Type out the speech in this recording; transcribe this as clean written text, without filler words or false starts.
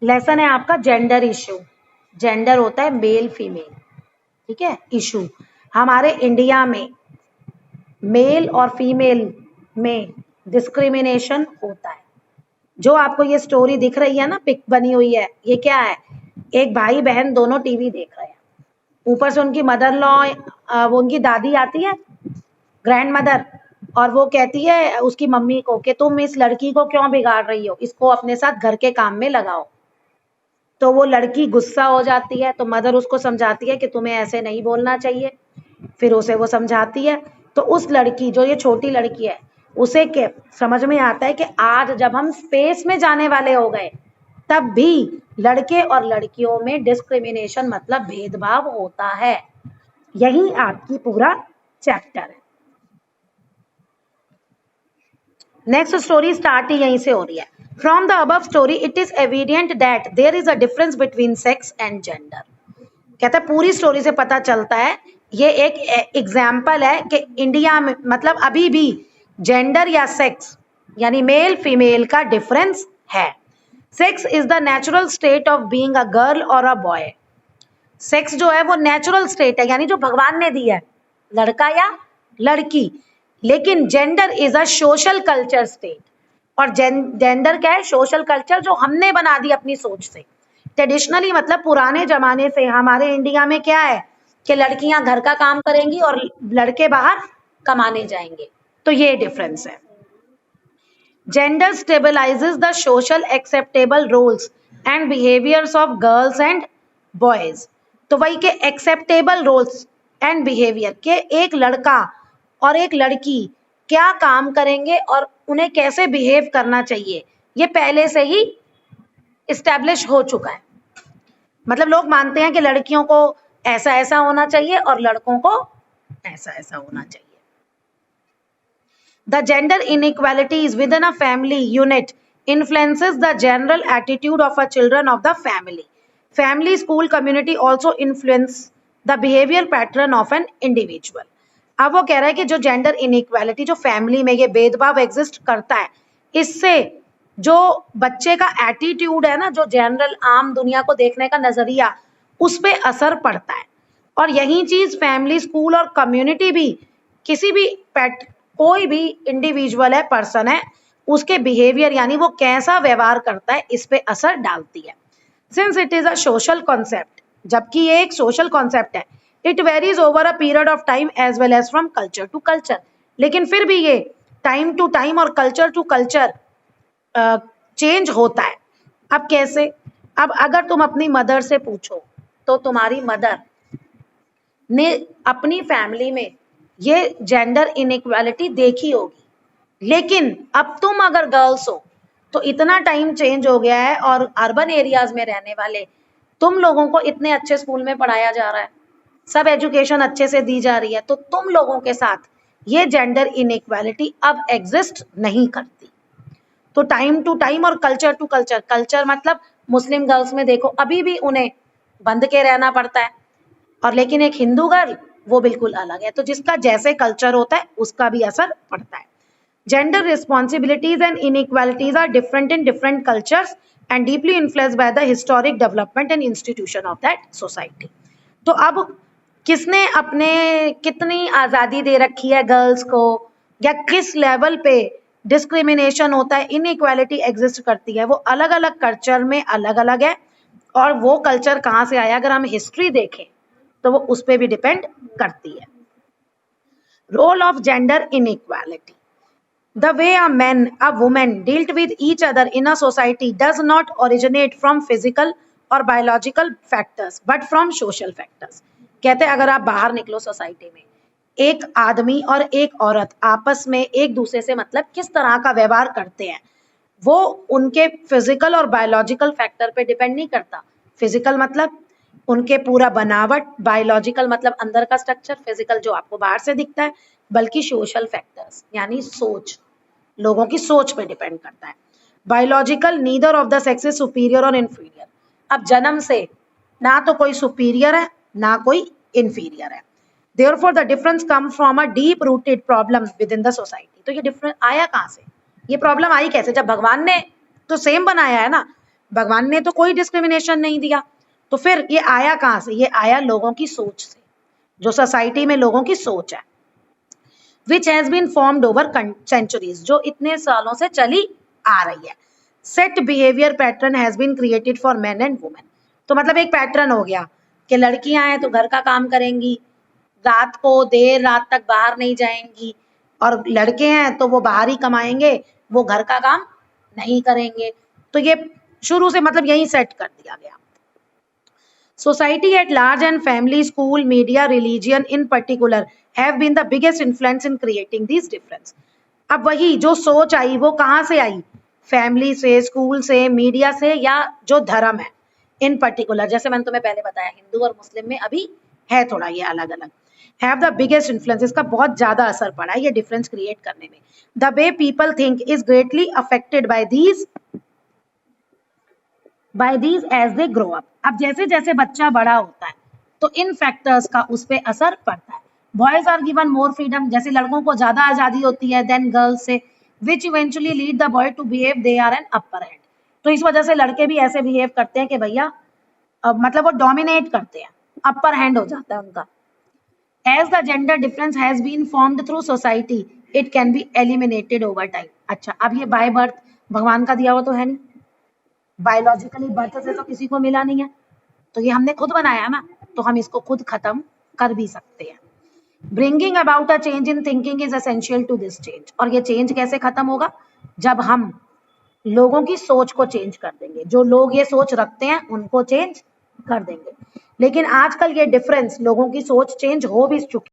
Lesson है आपका gender issue. Gender होता है मेल फीमेल, ठीक है। इशू हमारे इंडिया में मेल और फीमेल में डिस्क्रिमिनेशन होता है। जो आपको ये स्टोरी दिख रही है ना, पिक बनी हुई है, ये क्या है? एक भाई बहन दोनों टीवी देख रहे हैं, ऊपर से उनकी मदर लॉ, वो उनकी दादी आती है, ग्रैंड मदर, और वो कहती है उसकी मम्मी को कि तुम इस लड़की को क्यों बिगाड़ रही हो, इसको अपने साथ घर के काम में लगाओ। तो वो लड़की गुस्सा हो जाती है, तो मदर उसको समझाती है कि तुम्हें ऐसे नहीं बोलना चाहिए। फिर उसे वो समझाती है, तो उस लड़की, जो ये छोटी लड़की है, उसे के समझ में आता है कि आज जब हम स्पेस में जाने वाले हो गए, तब भी लड़के और लड़कियों में डिस्क्रिमिनेशन मतलब भेदभाव होता है। यही आपकी पूरा चैप्टर है। नेक्स्ट स्टोरी स्टार्ट ही यहीं से हो रही है। From the above story it is evident that there is a difference between sex and gender. कहता है पूरी स्टोरी से पता चलता है, ये एक एग्जाम्पल है कि इंडिया में मतलब अभी भी जेंडर या सेक्स यानी मेल फीमेल का डिफरेंस है। Sex is the natural state of being a girl और अ बॉय। सेक्स जो है वो नेचुरल स्टेट है, यानी जो भगवान ने दी है, लड़का या लड़की। लेकिन gender is a social culture state. और जेंडर क्या है? सोशल कल्चर जो हमने बना दी अपनी सोच से। ट्रेडिशनली मतलब पुराने जमाने से हमारे इंडिया में क्या है कि लड़कियां घर का काम करेंगी और लड़के बाहर कमाने जाएंगे। तो ये डिफरेंस है। Gender stabilises the social acceptable roles and behaviours of girls and boys. तो वही के एक्सेप्टेबल रोल्स एंड बिहेवियर के एक लड़का और एक लड़की क्या काम करेंगे और उन्हें कैसे बिहेव करना चाहिए, ये पहले से ही इस्टेब्लिश हो चुका है। मतलब लोग मानते हैं कि लड़कियों को ऐसा ऐसा होना चाहिए और लड़कों को ऐसा ऐसा होना चाहिए। The gender inequalities within a family unit influences the general attitude of a children of the family. Family, school, community also influence the behavior pattern of an individual. अब वो कह रहा है कि जो जेंडर इनइक्वालिटी जो फैमिली में ये भेदभाव एग्जिस्ट करता है, इससे जो बच्चे का एटीट्यूड है ना, जो जनरल आम दुनिया को देखने का नजरिया, उस पर असर पड़ता है। और यही चीज फैमिली, स्कूल और कम्युनिटी भी, किसी भी कोई भी इंडिविजुअल है, पर्सन है, उसके बिहेवियर यानी वो कैसा व्यवहार करता है, इस पे असर डालती है। Since it is a social concept, जबकि ये एक सोशल कॉन्सेप्ट है, it varies over a period of time as well as from culture to culture. लेकिन फिर भी ये टाइम टू टाइम और कल्चर टू कल्चर चेंज होता है। अब कैसे? अब अगर तुम अपनी मदर से पूछो तो तुम्हारी मदर ने अपनी फैमिली में ये जेंडर इनइक्वालिटी देखी होगी। लेकिन अब तुम अगर गर्ल्स हो तो इतना टाइम चेंज हो गया है, और अर्बन एरियाज में रहने वाले तुम लोगों को इतने अच्छे स्कूल में पढ़ाया जा रहा है, सब एजुकेशन अच्छे से दी जा रही है, तो तुम लोगों के साथ ये जेंडर इनइक्वालिटी अब एग्जिस्ट नहीं करती। तो टाइम टू टाइम और कल्चर टू कल्चर, कल्चर मतलब मुस्लिम गर्ल्स में देखो अभी भी उन्हें बंध के रहना पड़ता है, और लेकिन एक हिंदू गर्ल वो बिल्कुल अलग है। तो जिसका जैसे कल्चर होता है उसका भी असर पड़ता है। Gender responsibilities and inequalities are different in different cultures and deeply influenced by the historic development and institution of that society. तो अब किसने अपने कितनी आजादी दे रखी है गर्ल्स को, या किस लेवल पे डिस्क्रिमिनेशन होता है, इनइक्वालिटी एग्जिस्ट करती है, वो अलग अलग कल्चर में अलग अलग है। और वो कल्चर कहाँ से आया, अगर हम हिस्ट्री देखें तो वो उस पर भी डिपेंड करती है। Role of gender inequality, the way a man a woman dealt with each other in a society does not originate from physical और biological factors but from social factors. कहते हैं अगर आप बाहर निकलो सोसाइटी में, एक आदमी और एक औरत आपस में एक दूसरे से मतलब किस तरह का व्यवहार करते हैं, वो उनके फिजिकल और बायोलॉजिकल फैक्टर पे डिपेंड नहीं करता। फिजिकल मतलब उनके पूरा बनावट, बायोलॉजिकल मतलब अंदर का स्ट्रक्चर, फिजिकल जो आपको बाहर से दिखता है, बल्कि सोशल फैक्टर्स यानी सोच, लोगों की सोच पे डिपेंड करता है। Biological, neither of the sex is superior और इन्फीरियर। अब जन्म से ना तो कोई सुपीरियर है ना कोई इन्फीरियर है। Therefore, the difference comes from a deep-rooted problem within the society. तो ये डिफरेंस आया कहाँ से, ये प्रॉब्लम आई कैसे? जब भगवान ने तो सेम बनाया है ना, भगवान ने तो कोई डिस्क्रिमिनेशन नहीं दिया, तो फिर ये आया कहाँ से? ये आया लोगों की सोच से, जो सोसाइटी में लोगों की सोच है, which has been formed over centuries, जो इतने सालों से चली आ रही है। Set behavior pattern has been created for men and women, तो मतलब एक पैटर्न हो गया कि लड़कियां हैं तो घर का काम करेंगी, रात को देर रात तक बाहर नहीं जाएंगी, और लड़के हैं तो वो बाहर ही कमाएंगे, वो घर का काम नहीं करेंगे। तो ये शुरू से मतलब यही सेट कर दिया गया। Society at large and family, school, media, religion in particular have been the biggest influence in creating these difference. अब वही जो सोच आई वो कहाँ से आई? फैमिली से, स्कूल से, मीडिया से, या जो धर्म है इन पर्टिकुलर, जैसे मैंने तुम्हें पहले बताया हिंदू और मुस्लिम में अभी है थोड़ा ये अलग अलग, हैव द बिगेस्ट इन्फ्लुएंस, इसका बहुत ज्यादा असर पड़ा है ये डिफरेंस क्रिएट करने में। The way people think is greatly affected by these as they grow up. अब जैसे जैसे बच्चा बड़ा होता है तो इन फैक्टर्स का उस पर असर पड़ता है। Boys are given more freedom, जैसे लड़कों को ज्यादा आजादी होती है देन गर्ल्स से, which eventually lead the boy to behave they are an upper hand. तो इस वजह से लड़के भी ऐसे बिहेव करते हैं कि भैया मतलब वो डोमिनेट करते हैं, अपर हैंड हो जाता है उनका। As the gender difference has been formed through society, it can be eliminated over time. अच्छा, अब ये बाय बर्थ भगवान का दिया हुआ तो है नहीं, बायोलॉजिकली बर्थ से तो किसी को मिला नहीं है, तो ये हमने खुद बनाया ना, तो हम इसको खुद खत्म कर भी सकते हैं। Bringing about a change in thinking is essential to this change. और ये चेंज कैसे खत्म होगा? जब हम लोगों की सोच को चेंज कर देंगे, जो लोग ये सोच रखते हैं उनको चेंज कर देंगे। लेकिन आजकल ये डिफरेंस, लोगों की सोच चेंज हो भी चुकी